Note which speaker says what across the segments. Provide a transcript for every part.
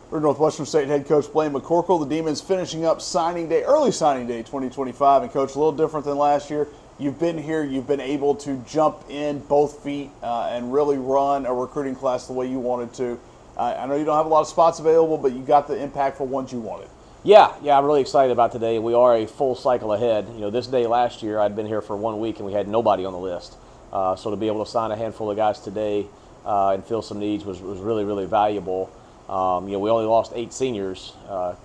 Speaker 1: For Northwestern State head coach Blaine McCorkle, the Demons finishing up signing day, early signing day 2025. And coach, a little different than last year. You've been here, you've been able to jump in both feet and really run a recruiting class the way you wanted to. I know you don't have a lot of spots available, but you got the impactful ones you wanted.
Speaker 2: Yeah, I'm really excited about today. We are a full cycle ahead. This day last year, I'd been here for 1 week and we had nobody on the list. So to be able to sign a handful of guys today and fill some needs was really, really valuable. We only lost 8 seniors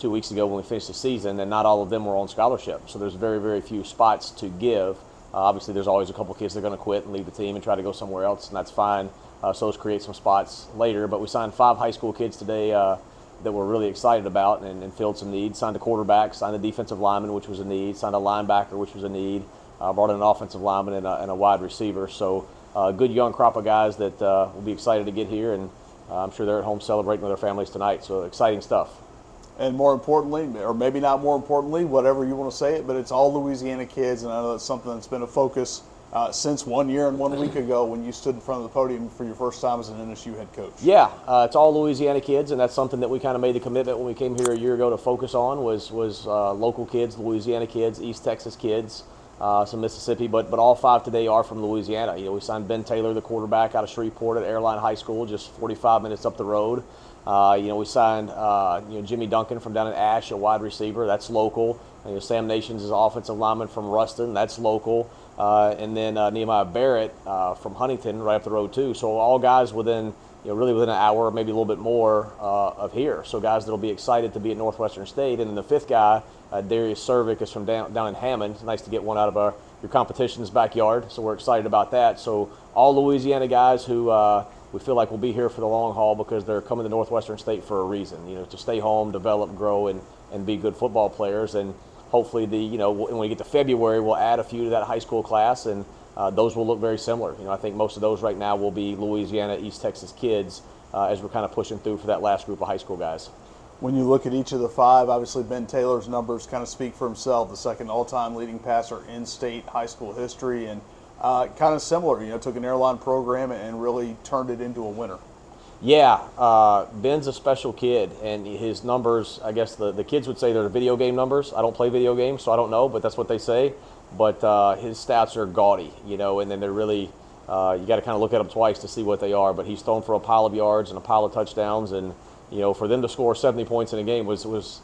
Speaker 2: 2 weeks ago when we finished the season, and not all of them were on scholarship. So there's very, very few spots to give. Obviously, there's always a couple kids that are going to quit and leave the team and try to go somewhere else, and that's fine. So let's create some spots later. But we signed 5 high school kids today that we're really excited about and filled some needs. Signed a quarterback, signed a defensive lineman, which was a need, signed a linebacker, which was a need, brought in an offensive lineman and a wide receiver. So a good young crop of guys that will be excited to get here, and I'm sure they're at home celebrating with their families tonight. So exciting stuff.
Speaker 1: And more importantly, or maybe not more importantly, whatever you want to say it, but it's all Louisiana kids, and I know that's something that's been a focus since 1 year and 1 week ago when you stood in front of the podium for your first time as an NSU head coach.
Speaker 2: Yeah, it's all Louisiana kids, and that's something that we kind of made the commitment when we came here a year ago to focus on was local kids, Louisiana kids, East Texas kids, some Mississippi, but all 5 today are from Louisiana. We signed Ben Taylor, the quarterback, out of Shreveport at Airline High School, just 45 minutes up the road. We signed Jimmy Duncan from down at Ash, a wide receiver. That's local. Sam Nations is an offensive lineman from Ruston. That's local. And then Nehemiah Barrett from Huntington, right up the road too. So all guys within, really within an hour, maybe a little bit more of here. So guys that'll be excited to be at Northwestern State. And then the 5th guy, Darius Servik, is from down in Hammond. It's nice to get one out of your competition's backyard. So we're excited about that. So all Louisiana guys who we feel like will be here for the long haul because they're coming to Northwestern State for a reason. To stay home, develop, grow, and be good football players. And hopefully, when we get to February, we'll add a few to that high school class, and those will look very similar. I think most of those right now will be Louisiana, East Texas kids as we're kind of pushing through for that last group of high school guys.
Speaker 1: When you look at each of the 5, obviously Ben Taylor's numbers kind of speak for himself, the second all-time leading passer in state high school history, and kind of similar, took an airline program and really turned it into a winner.
Speaker 2: Yeah, Ben's a special kid, and his numbers, I guess the kids would say they're video game numbers. I don't play video games, so I don't know, but that's what they say. But his stats are gaudy, and then they're really, you got to kind of look at them twice to see what they are. But he's thrown for a pile of yards and a pile of touchdowns, and, for them to score 70 points in a game was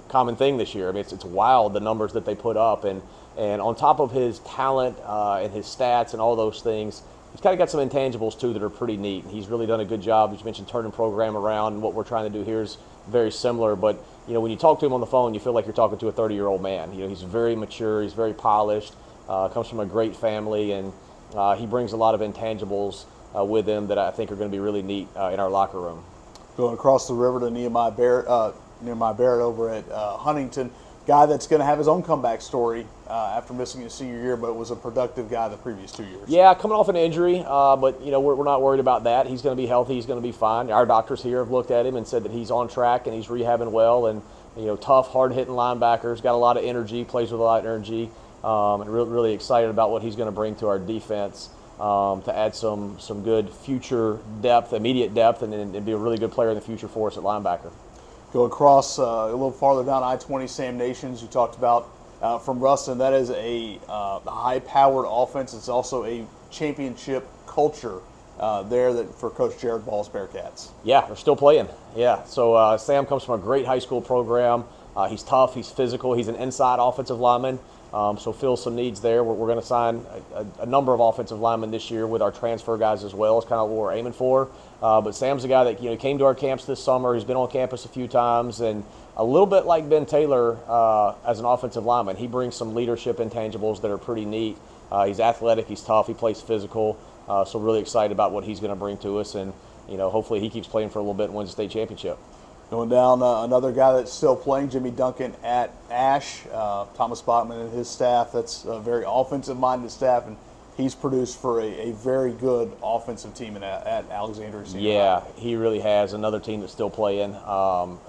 Speaker 2: common thing this year. I mean, it's wild the numbers that they put up, and on top of his talent and his stats and all those things, he's kind of got some intangibles too that are pretty neat. He's really done a good job. As you mentioned, turning program around, and what we're trying to do here is very similar. But when you talk to him on the phone, you feel like you're talking to a 30-year-old man. He's very mature, he's very polished, comes from a great family, and he brings a lot of intangibles with him that I think are going to be really neat in our locker room.
Speaker 1: Going across the river to Nehemiah Barrett over at Huntington. Guy that's going to have his own comeback story after missing his senior year, but was a productive guy the previous 2 years.
Speaker 2: Yeah, coming off an injury, but we're not worried about that. He's going to be healthy. He's going to be fine. Our doctors here have looked at him and said that he's on track and he's rehabbing well. And tough, hard-hitting linebackers, got a lot of energy, plays with a lot of energy, and really excited about what he's going to bring to our defense to add some good future depth, immediate depth, and be a really good player in the future for us at linebacker.
Speaker 1: Go across a little farther down I-20, Sam Nations, you talked about from Ruston. That is a high-powered offense. It's also a championship culture there for Coach Jared Ball's Bearcats.
Speaker 2: Yeah, they're still playing. Yeah, so Sam comes from a great high school program. He's tough. He's physical. He's an inside offensive lineman. So fills some needs there. We're going to sign a number of offensive linemen this year with our transfer guys as well. It's kind of what we're aiming for. But Sam's a guy that came to our camps this summer. He's been on campus a few times, and a little bit like Ben Taylor as an offensive lineman. He brings some leadership intangibles that are pretty neat. He's athletic. He's tough. He plays physical. So really excited about what he's going to bring to us, and hopefully he keeps playing for a little bit and wins the state championship.
Speaker 1: Going down, another guy that's still playing, Jimmy Duncan at Ash. Thomas Bachman and his staff, that's a very offensive-minded staff, and he's produced for a very good offensive team at Alexandria Senior
Speaker 2: Yeah,
Speaker 1: High.
Speaker 2: he really has. Another team that's still playing,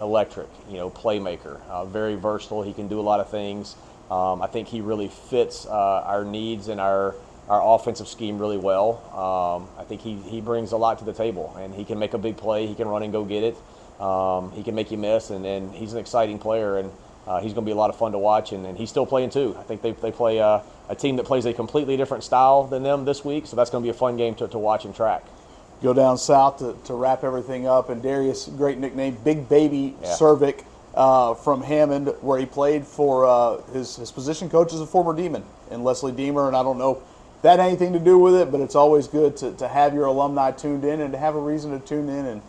Speaker 2: electric, playmaker, very versatile. He can do a lot of things. I think he really fits our needs and our offensive scheme really well. I think he brings a lot to the table, and he can make a big play. He can run and go get it. He can make you miss, and he's an exciting player, and he's going to be a lot of fun to watch, and he's still playing too. I think they play a team that plays a completely different style than them this week, so that's going to be a fun game to watch and track.
Speaker 1: Go down south to wrap everything up, and Darius, great nickname, Big Baby Cervic from Hammond, where he played for his position coach is a former Demon and Leslie Deemer, and I don't know if that had anything to do with it, but it's always good to have your alumni tuned in and to have a reason to tune in, and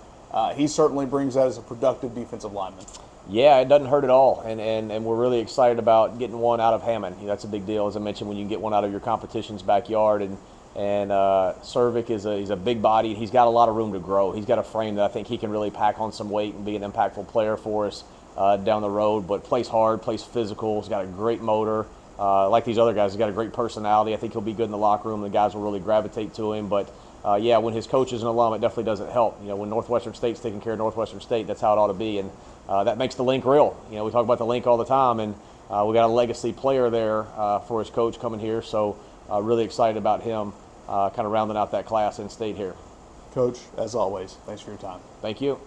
Speaker 1: he certainly brings that as a productive defensive lineman.
Speaker 2: Yeah, it doesn't hurt at all, and we're really excited about getting one out of Hammond. That's a big deal, as I mentioned, when you get one out of your competition's backyard, and Cervic he's a big body. He's got a lot of room to grow. He's got a frame that I think he can really pack on some weight and be an impactful player for us down the road, but plays hard, plays physical. He's got a great motor. Like these other guys, he's got a great personality. I think he'll be good in the locker room. The guys will really gravitate to him. But, yeah, when his coach is an alum, it definitely doesn't help. When Northwestern State's taking care of Northwestern State, that's how it ought to be. And that makes the link real. We talk about the link all the time, and we got a legacy player there for his coach coming here. So really excited about him kind of rounding out that class and stayed here.
Speaker 1: Coach, as always, thanks for your time.
Speaker 2: Thank you.